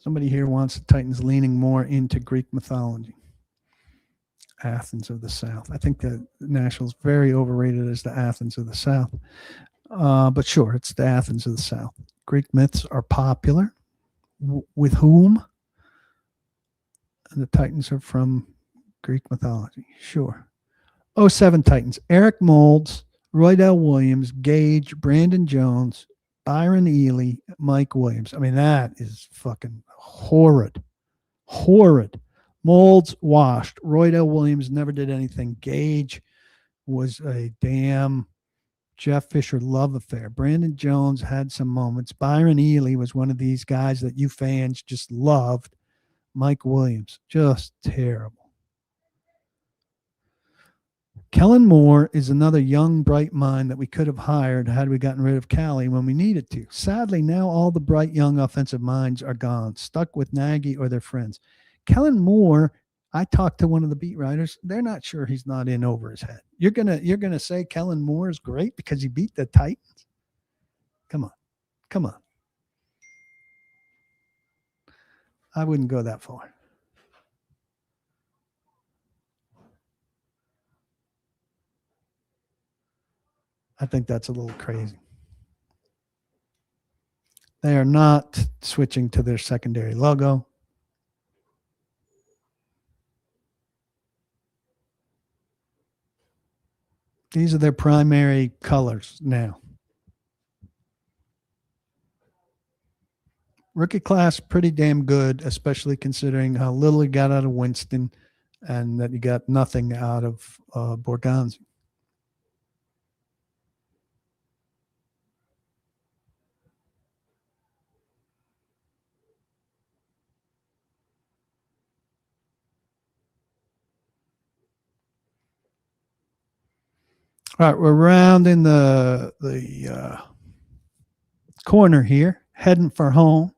Speaker 1: Somebody here wants the Titans leaning more into Greek mythology. Athens of the South. I think the Nationals very overrated as the Athens of the South. But sure, it's the Athens of the South. Greek myths are popular. With whom? And the Titans are from Greek mythology. Sure. 07 Titans. Eric Moulds, Roydell Williams, Gage, Brandon Jones, Byron Ely, Mike Williams. I mean, that is fucking horrid. Horrid. Moulds washed. Roydell Williams never did anything. Gage was a damn Jeff Fisher love affair. Brandon Jones had some moments. Byron Ely was one of these guys that you fans just loved. Mike Williams, just terrible. Kellen Moore is another young, bright mind that we could have hired had we gotten rid of Callie when we needed to. Sadly, now all the bright, young offensive minds are gone, stuck with Nagy or their friends. Kellen Moore, I talked to one of the beat writers. They're not sure he's not in over his head. You're gonna say Kellen Moore is great because he beat the Titans? Come on. I wouldn't go that far. I think that's a little crazy. They are not switching to their secondary logo. These are their primary colors now. Rookie class, pretty damn good, especially considering how little he got out of Winston and that he got nothing out of Borgonzi. All right, we're rounding the corner here, heading for home.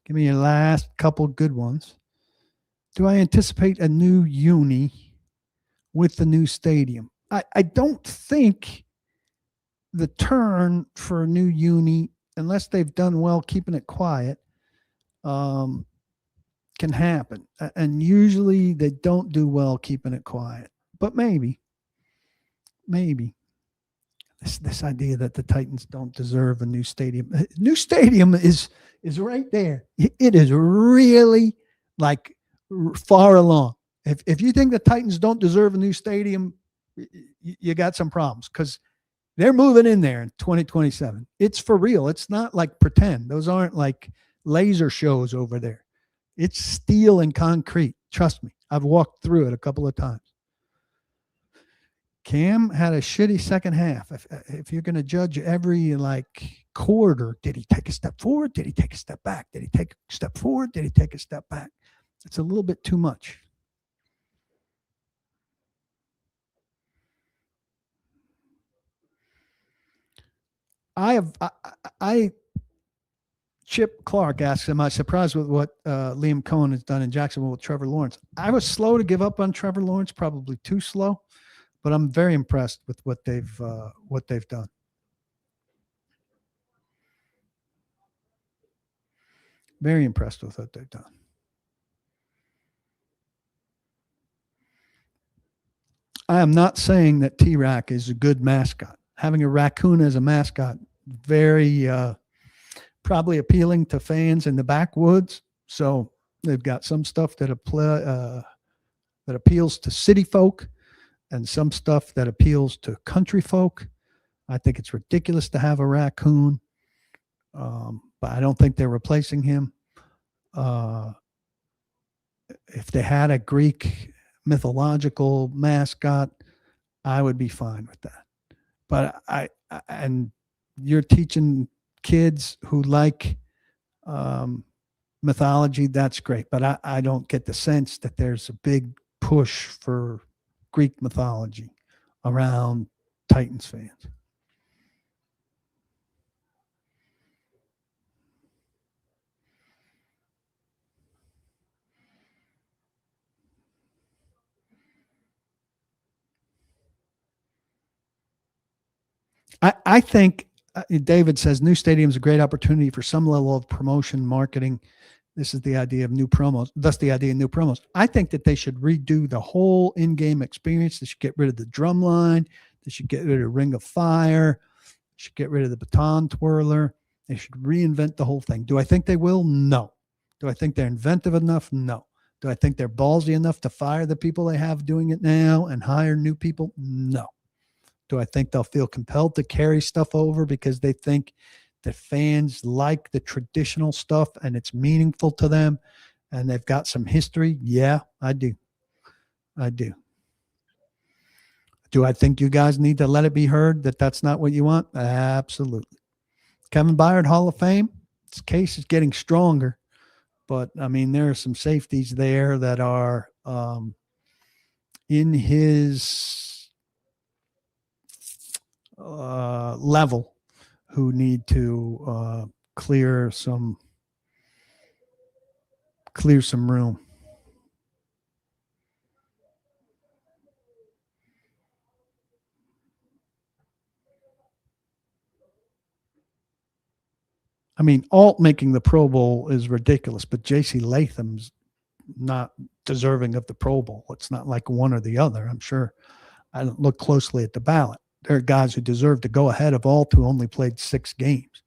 Speaker 1: Give me your last couple good ones. Do I anticipate a new uni with the new stadium? I don't think the turn for a new uni, unless they've done well keeping it quiet, can happen. And usually they don't do well keeping it quiet. But maybe. This idea that the Titans don't deserve a new stadium. New stadium is right there. It is really like far along. If you think the Titans don't deserve a new stadium, you got some problems because they're moving in there in 2027. It's for real. It's not like pretend. Those aren't like laser shows over there. It's steel and concrete. Trust me. I've walked through it a couple of times. Cam had a shitty second half. If you're going to judge every like quarter, did he take a step forward? Did he take a step back? Did he take a step forward? Did he take a step back? It's a little bit too much. Chip Clark asks, am I surprised with what Liam Cohen has done in Jacksonville with Trevor Lawrence? I was slow to give up on Trevor Lawrence, probably too slow. But I'm very impressed with what they've done. Very impressed with what they've done. I am not saying that T-Rack is a good mascot. Having a raccoon as a mascot, very probably appealing to fans in the backwoods. So they've got some stuff that appeals to city folk and some stuff that appeals to country folk. I think it's ridiculous to have a raccoon, but I don't think they're replacing him. If they had a Greek mythological mascot, I would be fine with that. But and you're teaching kids who like mythology, that's great. But I don't get the sense that there's a big push for Greek mythology around Titans fans. I think David says new stadium is a great opportunity for some level of promotion, marketing, This is the idea of new promos. That's the idea of new promos. I think that they should redo the whole in-game experience. They should get rid of the drum line. They should get rid of Ring of Fire. They should get rid of the baton twirler. They should reinvent the whole thing. Do I think they will? No. Do I think they're inventive enough? No. Do I think they're ballsy enough to fire the people they have doing it now and hire new people? No. Do I think they'll feel compelled to carry stuff over because they think the fans like the traditional stuff and it's meaningful to them and they've got some history? Yeah, I do. I do. Do I think you guys need to let it be heard that that's not what you want? Absolutely. Kevin Byard, Hall of Fame. His case is getting stronger, but I mean, there are some safeties there that are in his level who need to clear some room. I mean, Alt making the Pro Bowl is ridiculous, but J.C. Latham's not deserving of the Pro Bowl. It's not like one or the other. I'm sure. I don't look closely at the ballot. There are guys who deserve to go ahead of Alt who only played 6 games.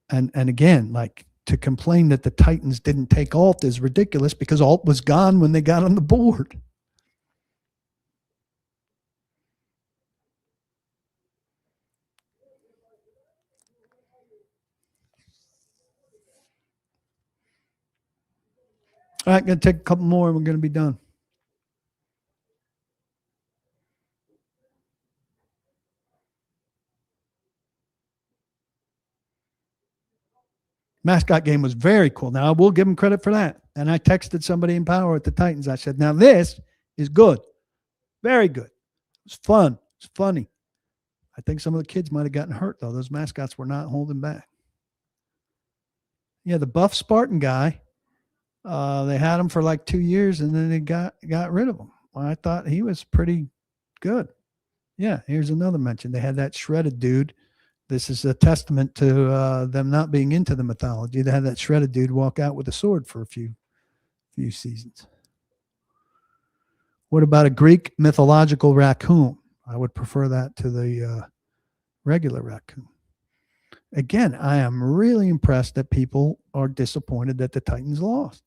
Speaker 1: And again, like, to complain that the Titans didn't take Alt is ridiculous because Alt was gone when they got on the board. All right, going to take a couple more and we're going to be done. Mascot game was very cool. Now, I will give him credit for that. And I texted somebody in power at the Titans. I said, now this is good. Very good. It's fun. It's funny. I think some of the kids might have gotten hurt, though. Those mascots were not holding back. Yeah, the buff Spartan guy, they had him for like 2 years, and then they got rid of him. Well, I thought he was pretty good. Yeah, here's another mention. They had that shredded dude. This is a testament to them not being into the mythology. They had that shredded dude walk out with a sword for a few seasons. What about a Greek mythological raccoon? I would prefer that to the regular raccoon. Again, I am really impressed that people are disappointed that the Titans lost.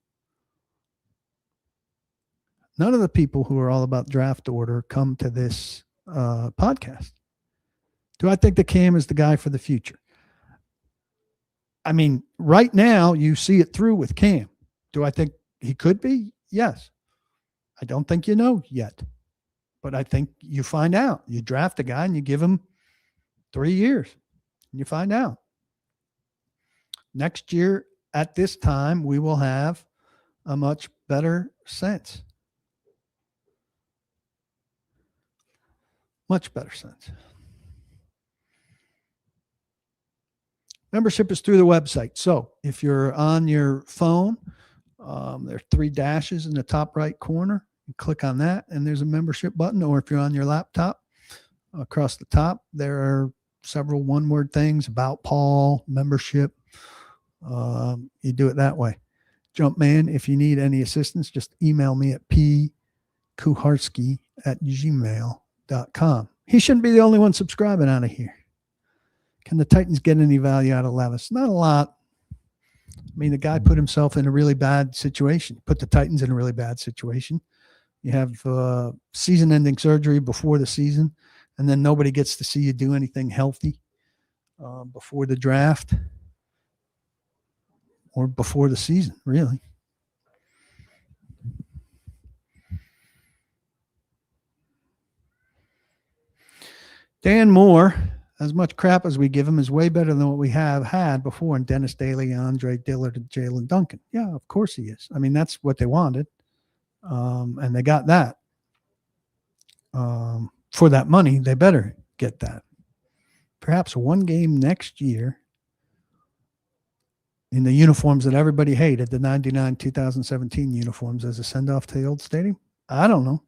Speaker 1: None of the people who are all about draft order come to this podcast. Do I think that Cam is the guy for the future? I mean, right now you see it through with Cam. Do I think he could be? Yes. I don't think you know yet, but I think you find out. You draft a guy and you give him 3 years and you find out. Next year at this time, we will have a much better sense. Much better sense. Membership is through the website. So if you're on your phone, there are 3 dashes in the top right corner. You click on that, and there's a membership button. Or if you're on your laptop, across the top, there are several one-word things about Paul, membership. You do it that way. Jumpman, if you need any assistance, just email me at pkuharsky@gmail.com. He shouldn't be the only one subscribing out of here. Can the Titans get any value out of Levis? Not a lot. I mean, the guy put himself in a really bad situation, put the Titans in a really bad situation. You have season-ending surgery before the season, and then nobody gets to see you do anything healthy before the draft or before the season, really. Dan Moore, as much crap as we give him, is way better than what we have had before in Dennis Daly, Andre Dillard, and Jalen Duncan. Yeah, of course he is. I mean, that's what they wanted. And they got that. For that money, they better get that. Perhaps one game next year in the uniforms that everybody hated, the 99 2017 uniforms as a send-off to the old stadium. I don't know.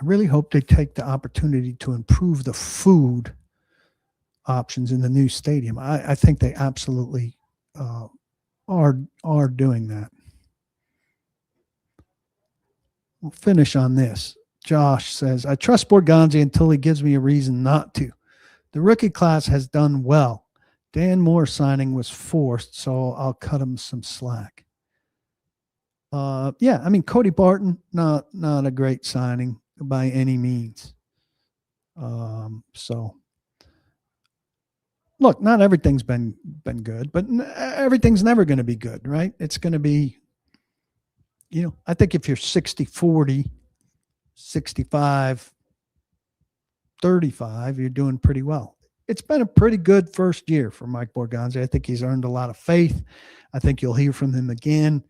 Speaker 1: I really hope they take the opportunity to improve the food options in the new stadium. I think they absolutely are doing that. We'll finish on this. Josh says, I trust Borgonzi until he gives me a reason not to. The rookie class has done well. Dan Moore signing was forced, so I'll cut him some slack. Yeah, I mean, Cody Barton, not a great signing by any means. So look, not everything's been good, but everything's never going to be good, right? It's going to be, I think if you're 60-40, 65-35, you're doing pretty well. It's been a pretty good first year for Mike Borgonzi. I think he's earned a lot of faith. I think you'll hear from him again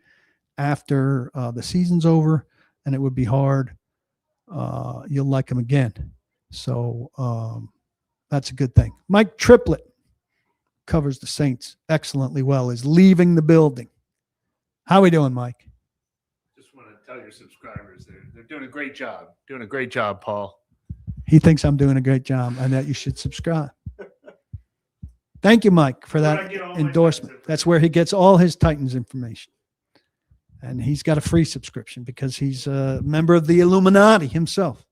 Speaker 1: after the season's over, and it would be hard. You'll like him again. So that's a good thing. Mike Triplett covers the Saints excellently well, is leaving the building. How are we doing, Mike?
Speaker 2: Just want to tell your subscribers they're doing a great job. Doing a great job, Paul.
Speaker 1: He thinks I'm doing a great job and that you should subscribe. Thank you, Mike, for that endorsement. That's where he gets all his Titans information. And he's got a free subscription because he's a member of the Illuminati himself.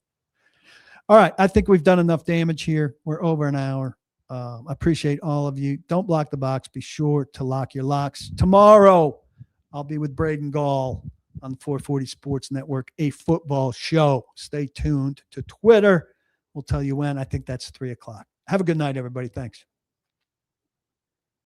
Speaker 1: All right. I think we've done enough damage here. We're over an hour. I appreciate all of you. Don't block the box. Be sure to lock your locks. Tomorrow, I'll be with Braden Gall on the 440 Sports Network, a football show. Stay tuned to Twitter. We'll tell you when. I think that's 3:00. Have a good night, everybody. Thanks.